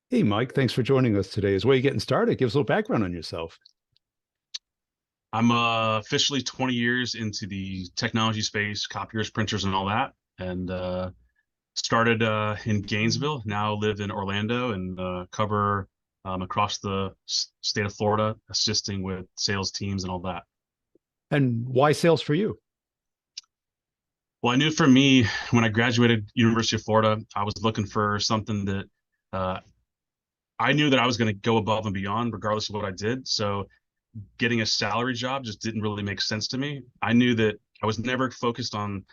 Hey, Mike, thanks for joining us today. As we're getting started, give us a little background on yourself. I'm officially 20 years into the technology space, copiers, printers, and all that. And started in Gainesville, now live in Orlando and cover across the state of Florida, assisting with sales teams and all that. And why sales for you? Well, I knew for me, when I graduated University of Florida, I was looking for something that uh, I knew that I was going to go above and beyond, regardless of what I did. So getting a salary job just didn't really make sense to me. I knew that I was never focused on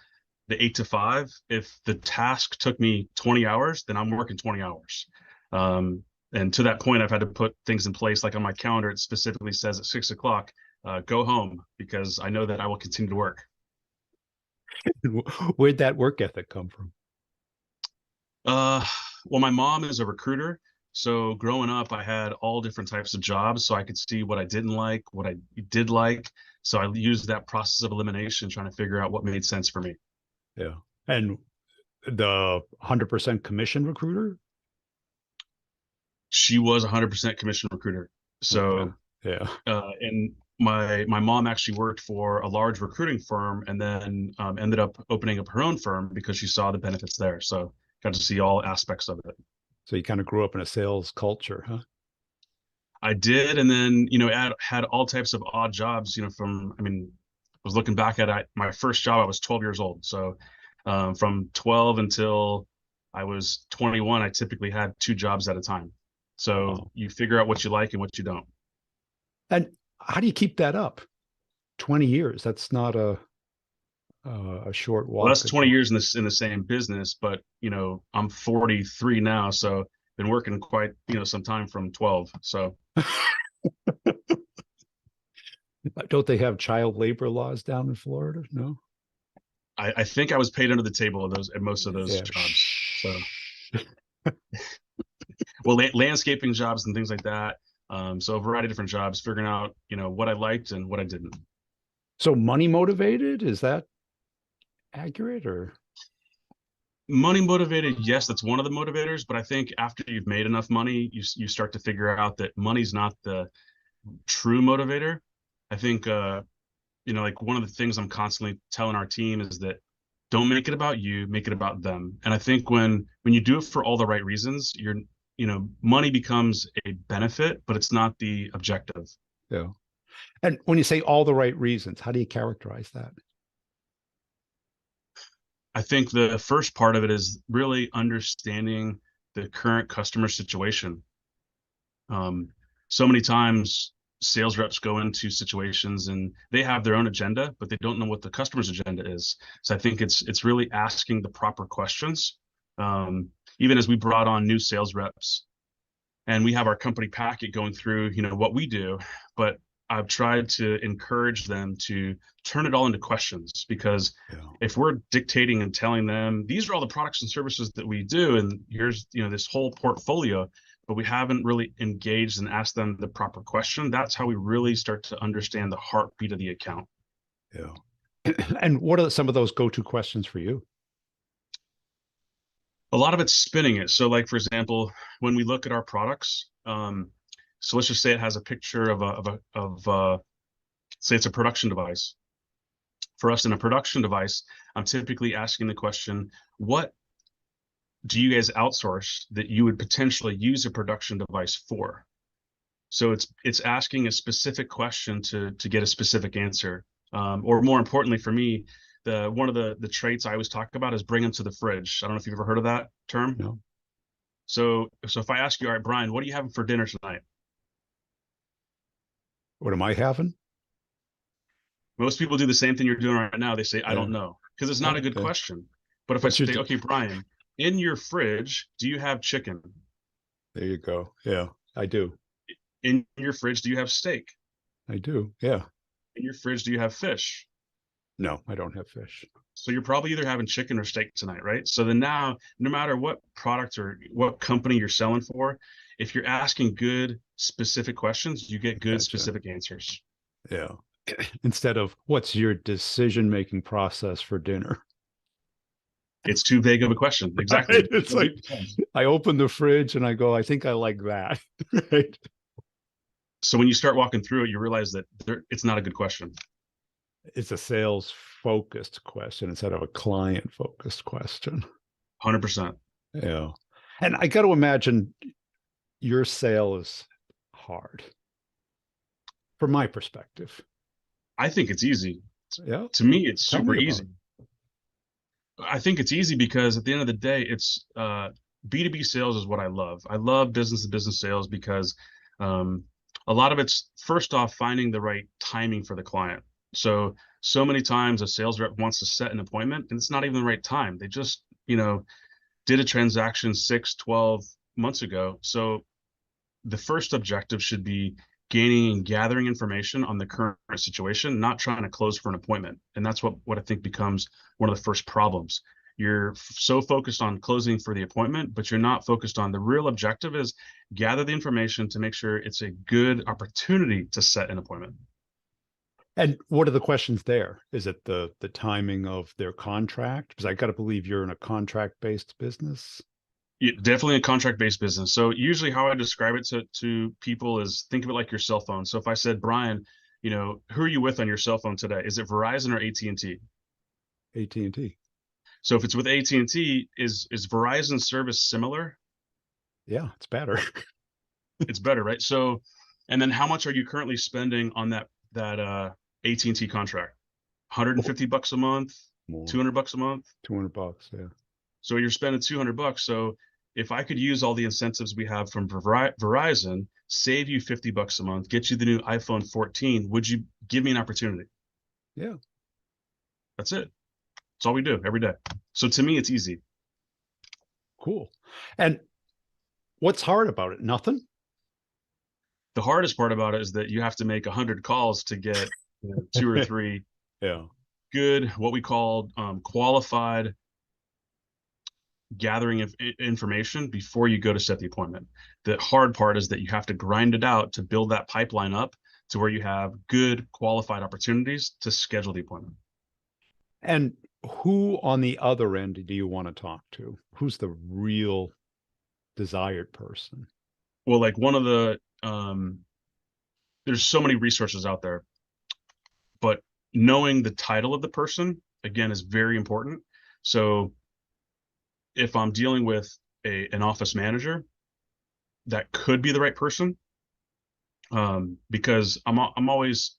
the 8 to 5. If the task took me 20 hours, then I'm working 20 hours. And to that point, I've had to put things in place. Like on my calendar, it specifically says at 6 o'clock, go home because I know that I will continue to work. Where'd that work ethic come from? Uh, well, my mom is a recruiter. So growing up, I had all different types of jobs so I could see what I didn't like, what I did like. So I used that process of elimination, trying to figure out what made sense for me. Yeah. And the 100% commission recruiter? She was a 100% commission recruiter. Okay. So Yeah. and my mom actually worked for a large recruiting firm and then ended up opening up her own firm because she saw the benefits there. So got to see all aspects of it. So you kind of grew up in a sales culture, huh? I did, and then had all types of odd jobs. I was looking back at it, my first job. I was 12 years old, so from 12 until I was 21, I typically had two jobs at a time. So Wow. you figure out what you like and what you don't. And how do you keep that up? 20 years. That's not a short Well, walk that's at 20 all. years in the same business, but I'm 43 now, so been working quite some time from 12. So Don't they have child labor laws down in Florida? No. I think I was paid under the table at most of those Yeah. jobs. So well, landscaping jobs and things like that. So a variety of different jobs, figuring out what I liked and what I didn't. So money motivated, is that accurate or? Money motivated, yes, that's one of the motivators. But I think after you've made enough money, you start to figure out that money's not the true motivator. I think like one of the things I'm constantly telling our team is that don't make it about you, make it about them. And I think when you do it for all the right reasons, money becomes a benefit, but it's not the objective. Yeah. And when you say all the right reasons, how do you characterize that? I think the first part of it is really understanding the current customer situation. Um, so many times sales reps go into situations and they have their own agenda, but they don't know what the customer's agenda is. So I think it's really asking the proper questions. Even as we brought on new sales reps, and we have our company packet going through what we do, but I've tried to encourage them to turn it all into questions, because Yeah. if we're dictating and telling them these are all the products and services that we do and here's this whole portfolio, but we haven't really engaged and asked them the proper question, that's how we really start to understand the heartbeat of the account. Yeah. And what are some of those go-to questions for you? A lot of it's spinning it. So like, for example, when we look at our products, so let's just say it has a picture of say it's a production device. For us in a production device, I'm typically asking the question, what do you guys outsource that you would potentially use a production device for? So it's asking a specific question to get a specific answer. Or more importantly for me, the one of the traits I always talk about is bring them to the fridge. I don't know if you've ever heard of that term. No. So if I ask you, all right, Brian, what are you having for dinner tonight? What am I having? Most people do the same thing you're doing right now. They say, I Yeah. don't know, because it's not a Oh, good okay. question. But if I What's your, say, okay, Brian, in your fridge, do you have chicken? there you go. Yeah, I do. In your fridge, do you have steak? I do. Yeah. In your fridge, do you have fish? No, I don't have fish. So you're probably either having chicken or steak tonight, right? So then now, no matter what product or what company you're selling for, if you're asking good, specific questions, you get good, Gotcha. specific answers. Yeah. Instead of what's your decision-making process for dinner? It's too vague of a question. Right? Exactly. It It's doesn't like, make sense. I open the fridge and I go, I think I like that. Right? So when you start walking through it, you realize that it's not a good question. It's a sales focused question instead of a client focused question. 100%. Yeah. And I got to imagine your sale is hard from my perspective. I think it's easy. Yeah. To me, it's Tell super me about easy. I think it's easy because at the end of the day, it's B2B sales is what I love. I love business to business sales because um, a lot of it's first off finding the right timing for the client. So many times a sales rep wants to set an appointment and it's not even the right time. They just, did a transaction 6, 12 months ago. So the first objective should be gaining and gathering information on the current situation, not trying to close for an appointment. And that's what I think becomes one of the first problems. You're so focused on closing for the appointment, but you're not focused on the real objective is gather the information to make sure it's a good opportunity to set an appointment. And what are the questions there? Is it the timing of their contract? Because I got to believe you're in a contract based business. Yeah, definitely a contract-based business. So usually how I describe it to people is think of it like your cell phone. So if I said, Brian, who are you with on your cell phone today? Is it Verizon or AT&T? AT&T. So if it's with AT&T, is Verizon's service similar? Yeah, it's better. It's better, right? So, and then how much are you currently spending on that AT&T contract? $150 a month, More. $200 a month? $200. Yeah. So you're spending $200. So if I could use all the incentives we have from Verizon, save you $50 a month, get you the new iPhone 14, would you give me an opportunity? Yeah. That's it. That's all we do every day. So to me, it's easy. Cool. And what's hard about it? Nothing. The hardest part about it is that you have to make 100 calls to get two or three Yeah. good, what we call qualified gathering of information before you go to set the appointment. The hard part is that you have to grind it out to build that pipeline up to where you have good qualified opportunities to schedule the appointment. And who on the other end do you want to talk to? Who's the real desired person? Well, like one of the there's so many resources out there, but knowing the title of the person again is very important. So if I'm dealing with an office manager, that could be the right person, because I'm always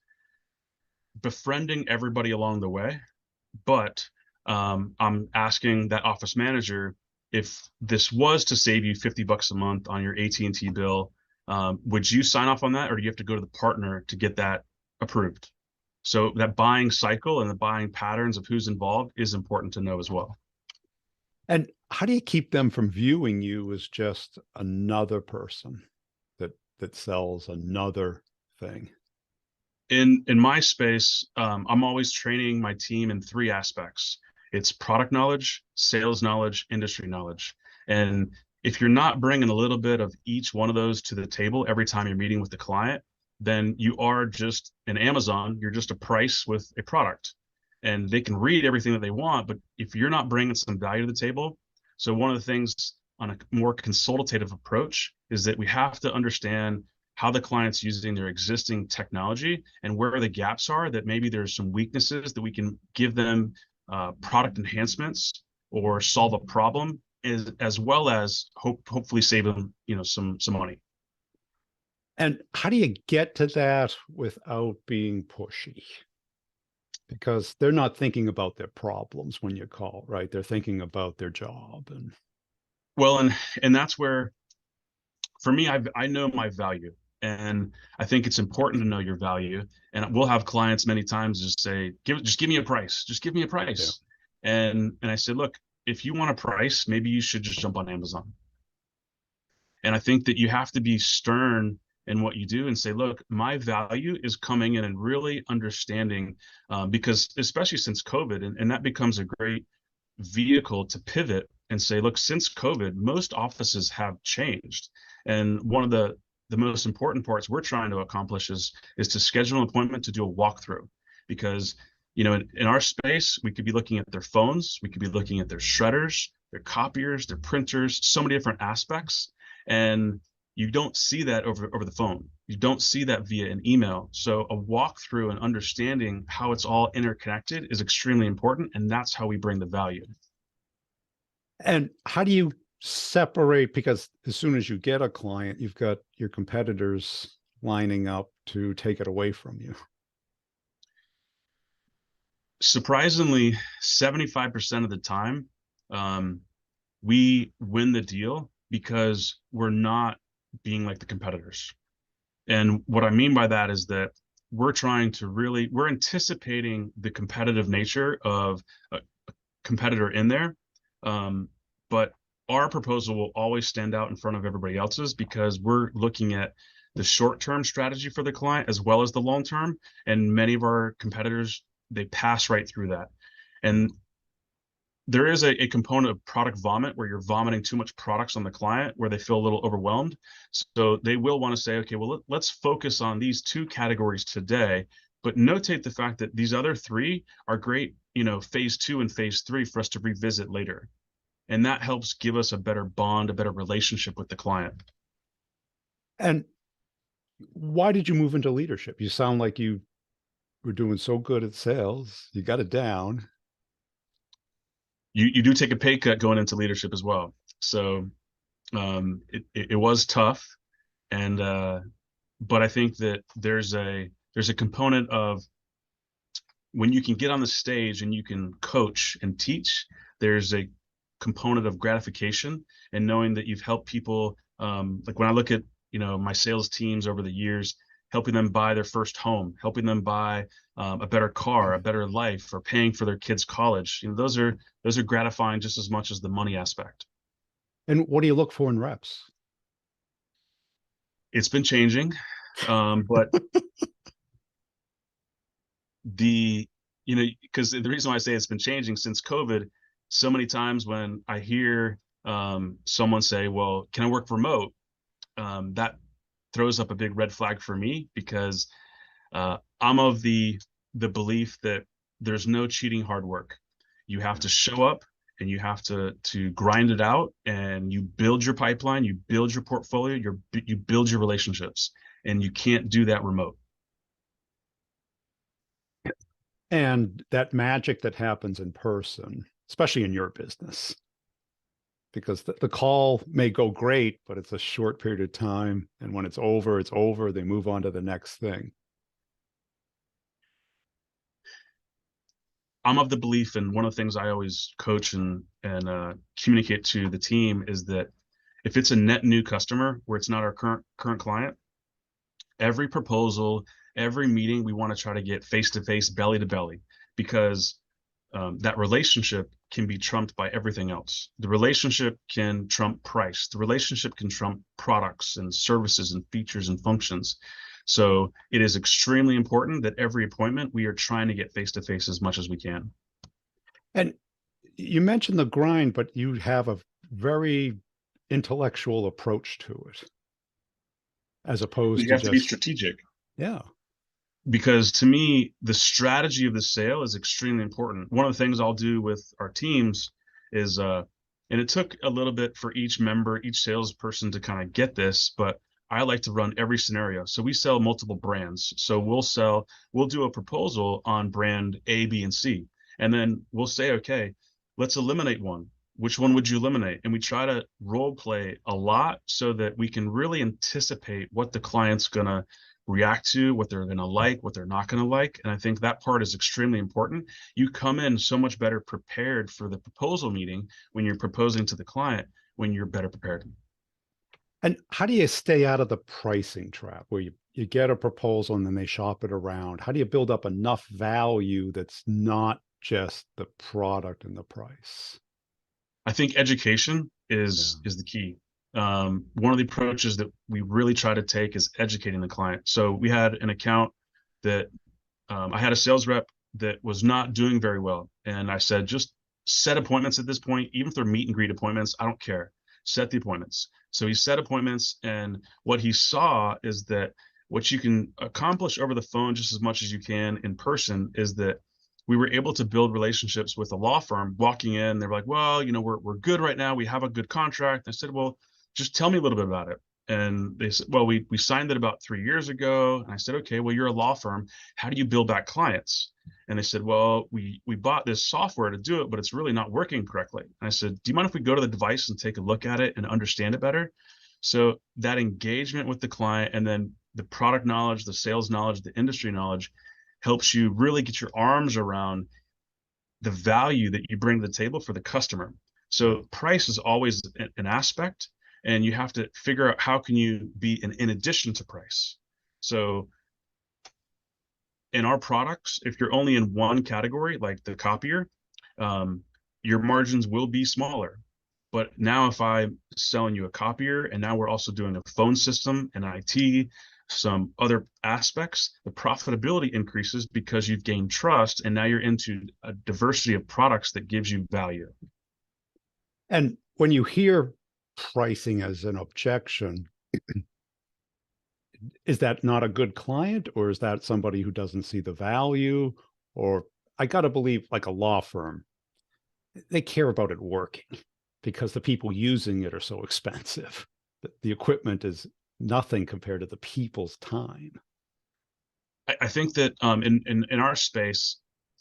befriending everybody along the way, but I'm asking that office manager if this was to save you $50 a month on your AT&T bill, would you sign off on that, or do you have to go to the partner to get that approved? So that buying cycle and the buying patterns of who's involved is important to know as well. And how do you keep them from viewing you as just another person that sells another thing? In my space, I'm always training my team in three aspects. It's product knowledge, sales knowledge, industry knowledge. And if you're not bringing a little bit of each one of those to the table every time you're meeting with the client, then you are just an Amazon. You're just a price with a product. And they can read everything that they want, but if you're not bringing some value to the table, so one of the things on a more consultative approach is that we have to understand how the client's using their existing technology and where the gaps are, that maybe there's some weaknesses that we can give them product enhancements or solve a problem, as well as hopefully save them some money. And how do you get to that without being pushy? Because they're not thinking about their problems when you call, right? They're thinking about their job and Well, and that's where for me, I know my value, and I think it's important to know your value. And we'll have clients many times just say, just give me a price, just give me a yeah. price. And I said, look, if you want a price, maybe you should just jump on Amazon. And I think that you have to be stern in what you do and say, look, my value is coming in and really understanding, because especially since COVID, and that becomes a great vehicle to pivot and say, look, since COVID, most offices have changed. And one of the most important parts we're trying to accomplish is to schedule an appointment to do a walkthrough. Because in our space, we could be looking at their phones, we could be looking at their shredders, their copiers, their printers, so many different aspects. And you don't see that over the phone. You don't see that via an email. So a walkthrough and understanding how it's all interconnected is extremely important. And that's how we bring the value. And how do you separate? Because as soon as you get a client, you've got your competitors lining up to take it away from you. Surprisingly, 75% of the time, um, we win the deal because we're not being like the competitors. And what I mean by that is that we're anticipating the competitive nature of a competitor in there. Um, but our proposal will always stand out in front of everybody else's because we're looking at the short-term strategy for the client as well as the long-term. And many of our competitors, they pass right through that. And there is a component of product vomit where you're vomiting too much products on the client where they feel a little overwhelmed. So they will want to say, okay, well, let's focus on these two categories today, but notate the fact that these other three are great, phase 2 and phase 3 for us to revisit later. And that helps give us a better bond, a better relationship with the client. And why did you move into leadership? You sound like you were doing so good at sales. You got it down. You do take a pay cut going into leadership as well. So it was tough. And but I think that there's a component of when you can get on the stage and you can coach and teach, there's a component of gratification and knowing that you've helped people. Like when I look at, my sales teams over the years, helping them buy their first home, helping them buy a better car, a better life, or paying for their kids' college. Those are gratifying just as much as the money aspect. And what do you look for in reps? It's been changing, but because the reason why I say it's been changing since COVID, so many times when I hear someone say, well, can I work remote? That throws up a big red flag for me because I'm of the belief that there's no cheating hard work. You have to show up and you have to grind it out, and you build your pipeline, you build your portfolio, you build your relationships, and you can't do that remote. And that magic that happens in person, especially in your business, because the call may go great, but it's a short period of time. And when it's over, it's over. They move on to the next thing. I'm of the belief, and one of the things I always coach and communicate to the team is that if it's a net new customer where it's not our current client, every proposal, every meeting, we want to try to get face to face, belly to belly, because that relationship can be trumped by everything else. The relationship can trump price. The relationship can trump products and services and features and functions. So it is extremely important that every appointment we are trying to get face to face as much as we can. And you mentioned the grind, but you have a very intellectual approach to it, as opposed You to have to be just, strategic. yeah. Because to me, the strategy of the sale is extremely important. One of the things I'll do with our teams is, and it took a little bit for each member, each salesperson to kind of get this, but I like to run every scenario. So we sell multiple brands. So we'll do a proposal on brand A, B, and C. And then we'll say, okay, let's eliminate one. Which one would you eliminate? And we try to role play a lot so that we can really anticipate what the client's going to react to, what they're going to like, what they're not going to like. And I think that part is extremely important. You come in so much better prepared for the proposal meeting when you're proposing to the client, when you're better prepared. And how do you stay out of the pricing trap where you get a proposal and then they shop it around? How do you build up enough value that's not just the product and the price? I think education is the key. One of the approaches that we really try to take is educating the client. So we had an account that I had a sales rep that was not doing very well. And I said, just set appointments at this point, even if they're meet and greet appointments, I don't care. Set the appointments. So he set appointments, and what he saw is that what you can accomplish over the phone just as much as you can in person is that we were able to build relationships with a law firm. Walking in, they were like, well, we're good right now. We have a good contract. I said, well, just tell me a little bit about it. And they said, well, we signed it about 3 years ago. And I said, okay, well, you're a law firm. How do you build back clients? And they said, well, we bought this software to do it, but it's really not working correctly. And I said, do you mind if we go to the device and take a look at it and understand it better? So that engagement with the client, and then the product knowledge, the sales knowledge, the industry knowledge helps you really get your arms around the value that you bring to the table for the customer. So price is always an aspect, and you have to figure out how can you be in addition to price. So in our products, if you're only in one category, like the copier, your margins will be smaller. But now if I'm selling you a copier, and now we're also doing a phone system and IT, some other aspects, the profitability increases because you've gained trust, and now you're into a diversity of products that gives you value. And when you hear pricing as an objection, is that not a good client, or is that somebody who doesn't see the value? Or I got to believe, like a law firm, they care about it working because the people using it are so expensive. The equipment is nothing compared to the people's time. I think that in our space,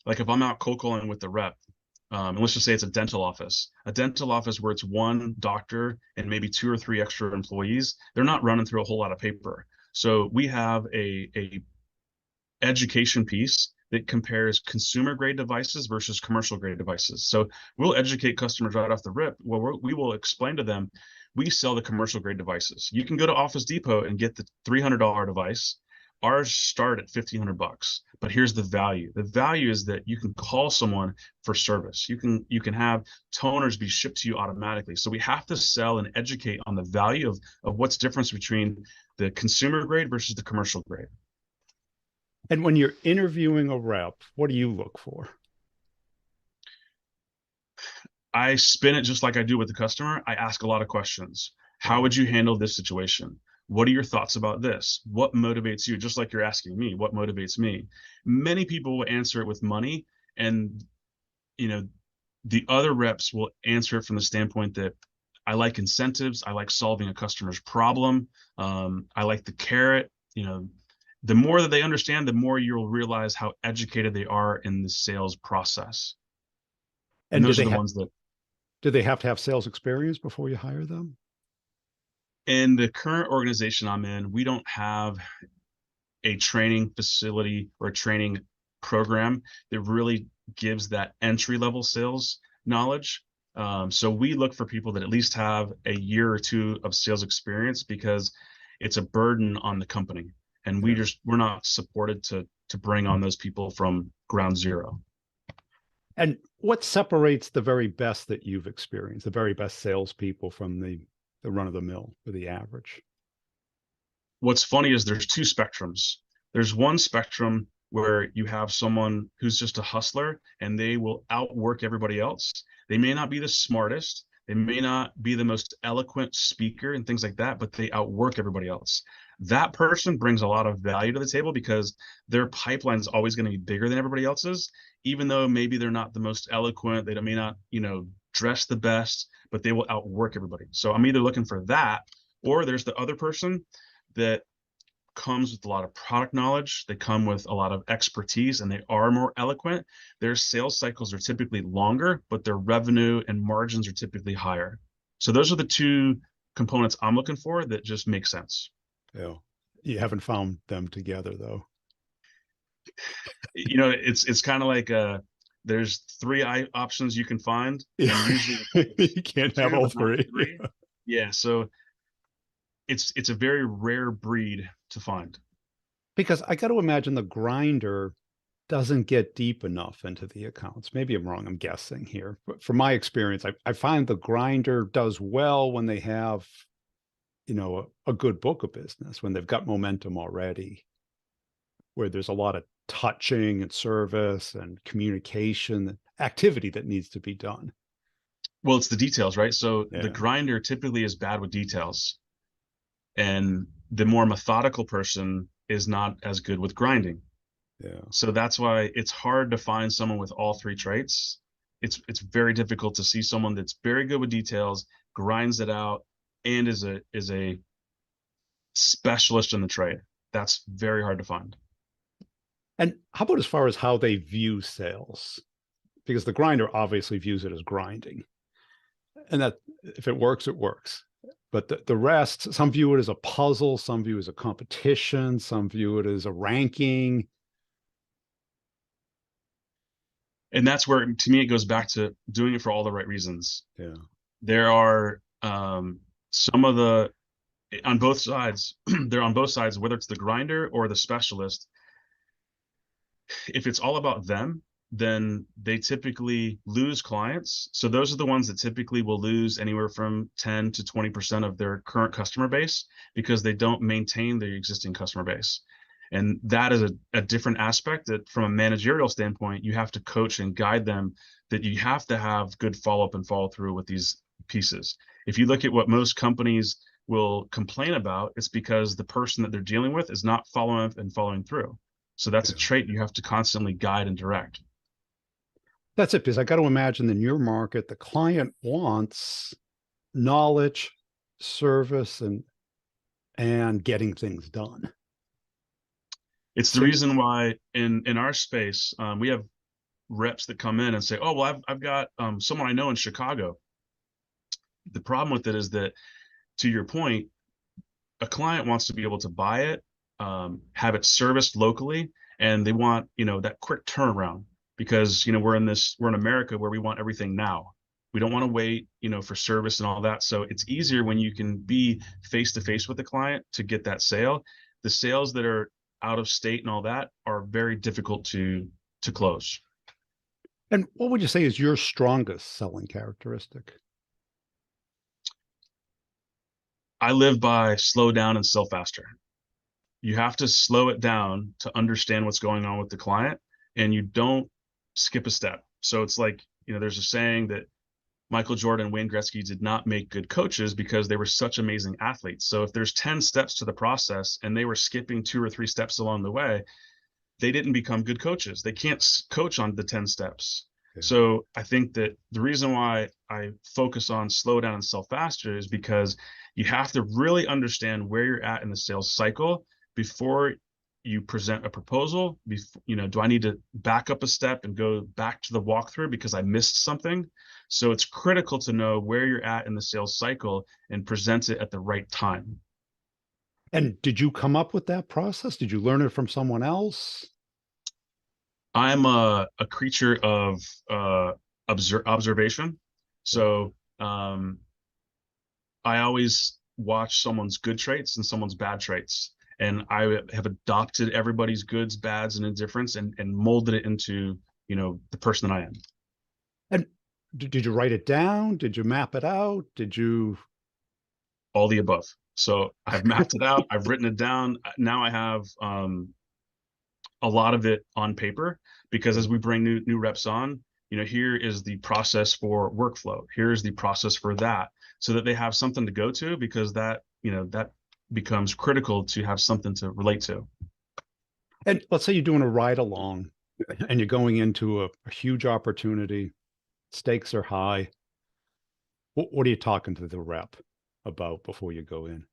like if I'm out cold calling with the rep, and let's just say it's a dental office where it's one doctor and maybe 2 or 3 extra employees, they're not running through a whole lot of paper. So we have a education piece that compares consumer grade devices versus commercial grade devices. So we'll educate customers right off the rip. Well, we will explain to them, we sell the commercial grade devices. You can go to Office Depot and get the $300 device. Ours start at $1,500, but here's the value. The value is that you can call someone for service. You can have toners be shipped to you automatically. So we have to sell and educate on the value of what's the difference between the consumer grade versus the commercial grade. And when you're interviewing a rep, what do you look for? I spin it just like I do with the customer. I ask a lot of questions. How would you handle this situation? What are your thoughts about this? What motivates you? Just like you're asking me, what motivates me? Many people will answer it with money, and the other reps will answer it from the standpoint that I like incentives. I like solving a customer's problem. I like the carrot. The more that they understand, the more you'll realize how educated they are in the sales process. And And those are the ones that, do they have to have sales experience before you hire them? in the current organization I'm in, we don't have a training facility or a training program that really gives that entry level sales knowledge. So we look for people that at least have a year or two of sales experience, because it's a burden on the company, and we're not supported to bring on those people from ground zero. And what separates the very best that you've experienced, the very best salespeople, from the run of the mill or the average? What's funny is there's two spectrums. There's one spectrum where you have someone who's just a hustler and they will outwork everybody else. They may not be the smartest, they may not be the most eloquent speaker and things like that, but they outwork everybody else. That person brings a lot of value to the table because their pipeline is always going to be bigger than everybody else's, even though maybe they're not the most eloquent, they may not, dress the best, but they will outwork everybody. So I'm either looking for that, or there's the other person that comes with a lot of product knowledge. They come with a lot of expertise, and they are more eloquent. Their sales cycles are typically longer, but their revenue and margins are typically higher. So those are the two components I'm looking for that just make sense. Yeah. You haven't found them together, though. It's kind of like there's three options you can find, and usually you can't have all three. Yeah, so it's a very rare breed to find. Because I got to imagine the grinder doesn't get deep enough into the accounts. Maybe I'm wrong, I'm guessing here. But from my experience, I find the grinder does well when they have, a good book of business, when they've got momentum already, where there's a lot of touching and service and communication activity that needs to be done. Well, it's the details, right? So Yeah. the grinder typically is bad with details, and the more methodical person is not as good with grinding. Yeah. So that's why it's hard to find someone with all three traits. It's very difficult to see someone that's very good with details, grinds it out, and is a specialist in the trade. That's very hard to find. And how about as far as how they view sales? Because the grinder obviously views it as grinding. And that if it works, it works. But the rest, some view it as a puzzle, some view it as a competition, some view it as a ranking. And that's where, to me, it goes back to doing it for all the right reasons. Yeah. There are some of the on both sides. They're on both sides, whether it's the grinder or the specialist. If it's all about them, then they typically lose clients. So those are the ones that typically will lose anywhere from 10 to 20% of their current customer base because they don't maintain their existing customer base. And that is a different aspect that from a managerial standpoint, you have to coach and guide them, that you have to have good follow-up and follow through with these pieces. If you look at what most companies will complain about, it's because the person that they're dealing with is not following up and following through. So that's a Yeah. trait you have to constantly guide and direct. That's it. Because I got to imagine in your market, the client wants knowledge, service, and getting things done. It's the So reason why in our space we have reps that come in and say, "Oh, well, I've got someone I know in Chicago." The problem with it is that, to your point, a client wants to be able to buy it, have it serviced locally, and they want, that quick turnaround because, we're in America where we want everything now. We don't want to wait, for service and all that. So it's easier when you can be face to face with the client to get that sale. The sales that are out of state and all that are very difficult to close. and what would you say is your strongest selling characteristic? I live by slow down and sell faster. You have to slow it down to understand what's going on with the client, and you don't skip a step. So it's like, there's a saying that Michael Jordan and Wayne Gretzky did not make good coaches because they were such amazing athletes. So if there's 10 steps to the process and they were skipping 2 or 3 steps along the way, they didn't become good coaches. They can't coach on the 10 steps. Yeah. So I think that the reason why I focus on slow down and sell faster is because you have to really understand where you're at in the sales cycle before you present a proposal. Do I need to back up a step and go back to the walkthrough because I missed something? So it's critical to know where you're at in the sales cycle and present it at the right time. And did you come up with that process? Did you learn it from someone else? I'm a creature of observation. Yeah. So I always watch someone's good traits and someone's bad traits. And I have adopted everybody's goods, bads, and indifference and molded it into, the person that I am. And did you write it down? Did you map it out? Did you? All the above. So I've mapped it out, I've written it down. Now I have a lot of it on paper because as we bring new reps on, here is the process for workflow. Here's the process for that, so that they have something to go to because that becomes critical to have something to relate to. And let's say you're doing a ride along and you're going into a huge opportunity, stakes are high. What are you talking to the rep about before you go in?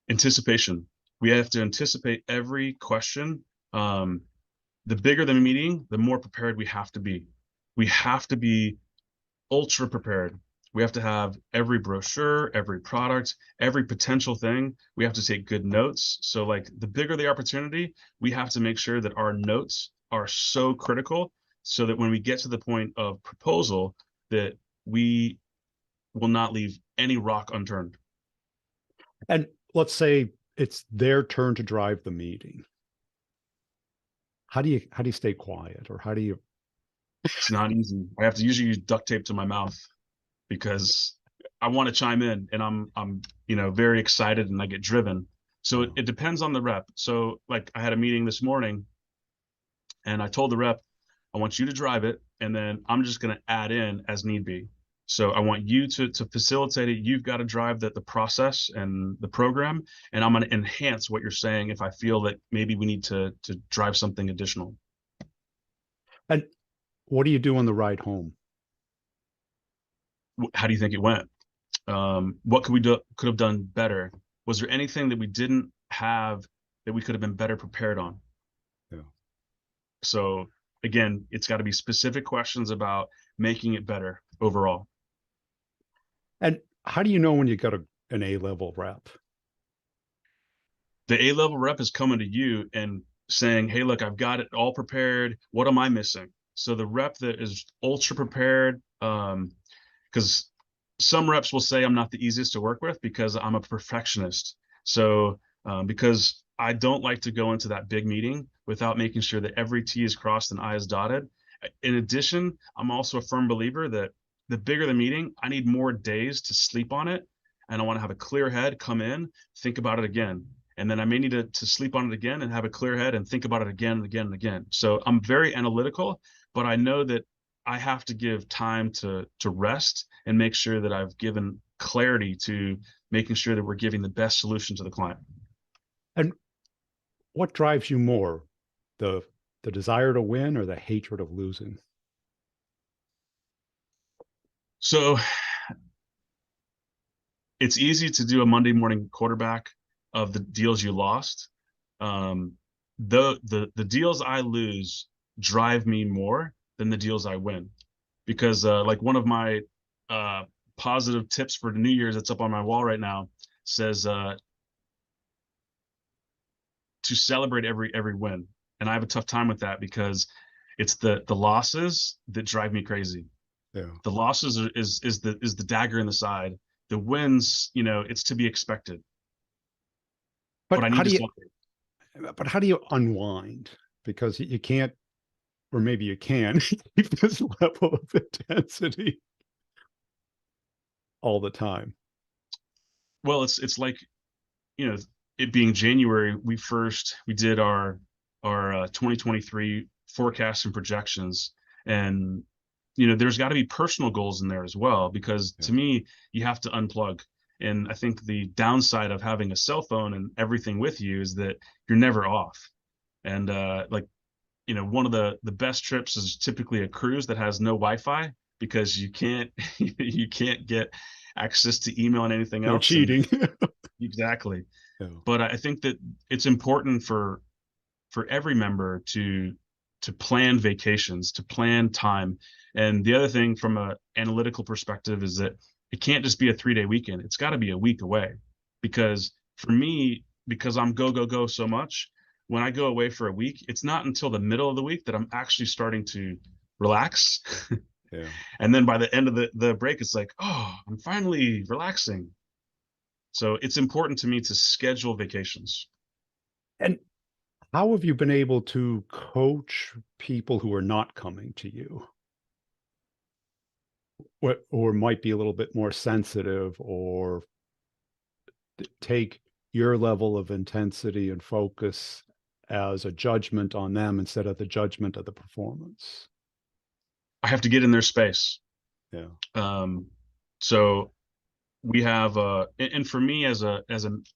Anticipation. We have to anticipate every question. The bigger the meeting, the more prepared we have to be. We have to be ultra prepared. We have to have every brochure, every product, every potential thing. We have to take good notes. So like the bigger the opportunity, we have to make sure that our notes are so critical so that when we get to the point of proposal, that we will not leave any rock unturned. And let's say it's their turn to drive the meeting. How do you stay quiet, or how do you? It's not easy. I have to usually use duct tape to my mouth because I want to chime in and I'm very excited and I get driven. So it depends on the rep. So like I had a meeting this morning and I told the rep, I want you to drive it and then I'm just going to add in as need be. So I want you to facilitate it. You've got to drive the process and the program, and I'm going to enhance what you're saying if I feel that maybe we need to drive something additional. And what do you do on the ride home? How do you think it went? What could have done better? Was there anything that we didn't have that we could have been better prepared on? Yeah. So again, it's got to be specific questions about making it better overall. And how do you know when you got an A-level rep? The A-level rep is coming to you and saying, hey, look, I've got it all prepared. What am I missing? So the rep that is ultra prepared, because some reps will say I'm not the easiest to work with because I'm a perfectionist. So because I don't like to go into that big meeting without making sure that every T is crossed and I is dotted. In addition, I'm also a firm believer that the bigger the meeting, I need more days to sleep on it. And I want to have a clear head, come in, think about it again. And then I may need to sleep on it again and have a clear head and think about it again and again and again. So I'm very analytical, but I know that I have to give time to rest and make sure that I've given clarity to making sure that we're giving the best solution to the client. And what drives you more, the the desire to win or the hatred of losing? So it's easy to do a Monday morning quarterback of the deals you lost. Um, the deals I lose drive me more than the deals I win, because like one of my uh, positive tips for the New Year's that's up on my wall right now says to celebrate every win, and I have a tough time with that because it's the losses that drive me crazy. Yeah. The losses is the dagger in the side. The wins, it's to be expected, but But I how need do to you celebrate. but how do you unwind? Because you can't, or maybe you can, keep this level of intensity all the time. Well, it's like, you know, it being January, we did our 2023 forecasts and projections, and there's got to be personal goals in there as well, because Yeah. to me, you have to unplug. And I think the downside of having a cell phone and everything with you is that you're never off. And like, one of the best trips is typically a cruise that has no Wi-Fi, because you can't you can't get access to email and anything No else. And cheating. exactly. Yeah. But I think that it's important for every member to plan vacations, to plan time. And the other thing from an analytical perspective is that it can't just be a 3-day weekend. It's got to be a week away. Because for me, because I'm go, go, go so much, when I go away for a week, it's not until the middle of the week that I'm actually starting to relax. Yeah. And then by the end of the break, it's like, oh, I'm finally relaxing. So it's important to me to schedule vacations. And how have you been able to coach people who are not coming to you? What, or might be a little bit more sensitive, or take your level of intensity and focus as a judgment on them instead of the judgment of the performance? I have to get in their space. Yeah. Um, so we have and for me as a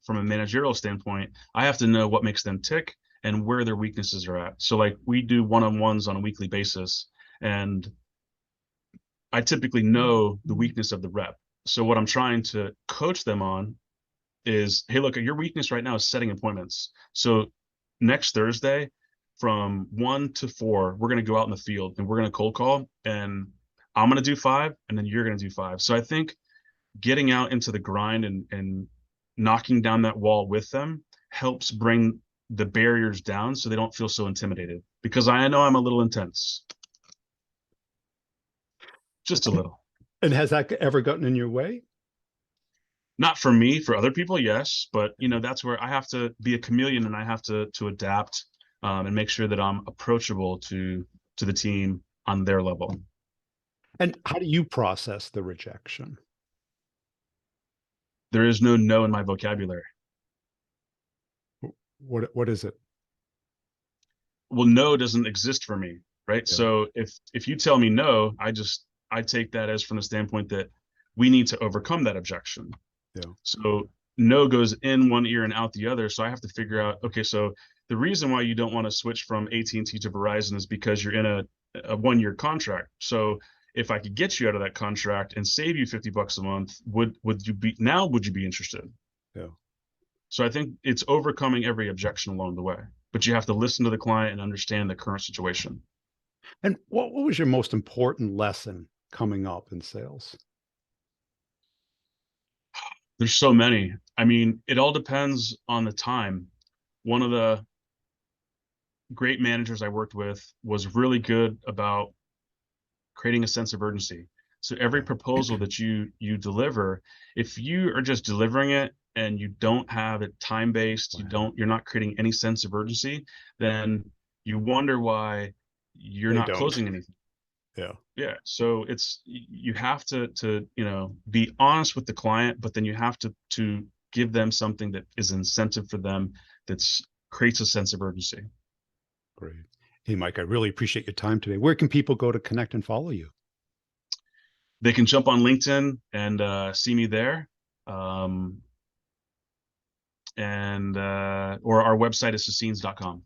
from a managerial standpoint, I have to know what makes them tick and where their weaknesses are at. So like we do one-on-ones on a weekly basis, and I typically know the weakness of the rep. So what I'm trying to coach them on is, hey, look, your weakness right now is setting appointments. So next Thursday from 1 to 4, we're going to go out in the field and we're going to cold call, and I'm going to do 5 and then you're going to do 5. So I think getting out into the grind and knocking down that wall with them helps bring the barriers down so they don't feel so intimidated, because I know I'm a little intense, just a little. And has that ever gotten in your way? Not for me, for other people, yes, but that's where I have to be a chameleon and I have to adapt, and make sure that I'm approachable to the team on their level. And how do you process the rejection? There is no no in my vocabulary. What is it? Well, no doesn't exist for me, right? Yeah. So if you tell me no, I take that as from the standpoint that we need to overcome that objection. Yeah. So no goes in one ear and out the other. So I have to figure out, okay, so the reason why you don't want to switch from AT&T to Verizon is because you're in a 1 year contract. So if I could get you out of that contract and save you $50 a month, would you be interested? Yeah. So I think it's overcoming every objection along the way, but you have to listen to the client and understand the current situation. And what was your most important lesson coming up in sales? There's so many. I mean, it all depends on the time. One of the great managers I worked with was really good about creating a sense of urgency. So every Yeah. proposal that you deliver, if you are just delivering it and you don't have it time based, Wow. you're not creating any sense of urgency, then you wonder why you're They not don't. closing anything. Yeah. Yeah. So you have to, be honest with the client, but then you have to give them something that is incentive for them that's creates a sense of urgency. Great. Hey, Mike, I really appreciate your time today. Where can people go to connect and follow you? They can jump on LinkedIn and see me there. Um, and or our website is scenes.com.